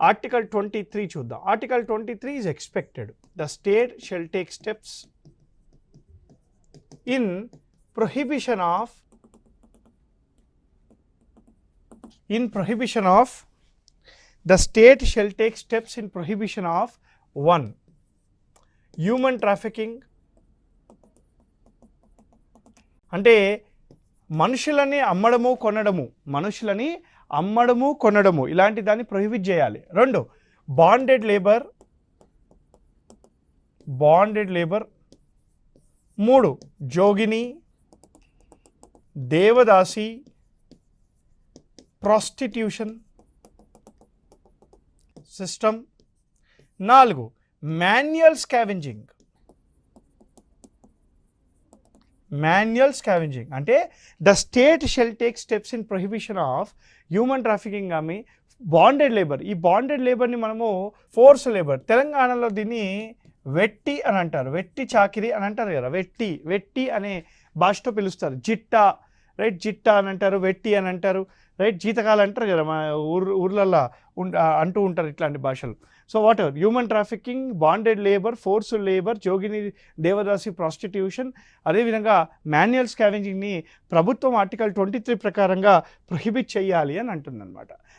Article 23 చూద్దాం. Article 23 is expected. The state shall take steps in prohibition of the state shall take steps in prohibition of 1. Human trafficking, అంటే మనుషులని అమ్మడము కొనడము ఇలాంటి దాన్ని prohibit చేయాలి. 2 bonded labour. 3 jogini, devadasi, prostitution system. 4 manual scavenging. అంటే the state shall take steps in prohibition of human trafficking కానీ bonded labour. ఈ bonded లేబర్ని మనము ఫోర్స్ లేబర్, తెలంగాణలో దీన్ని వెట్టి అని అంటారు, వెట్టి చాకిరి అని అంటారు కదా, వెట్టి అనే భాషతో పిలుస్తారు. జిట్టా, రైట్, జిట్టా అని అంటారు, వెట్టి అని అంటారు, రైట్, జీతకాలు అంటారు కదా మా ఊర్లల్లో అంటూ ఉంటారు ఇట్లాంటి భాషలు. So what ever, human trafficking, bonded labour, forced labour, jogini, devadasi, prostitution, అదేవిధంగా మాన్యువల్ స్కావెంజింగ్ని ప్రభుత్వం ఆర్టికల్ 23 ప్రకారంగా ప్రొహిబిట్ చేయాలి అని అంటుందన్నమాట.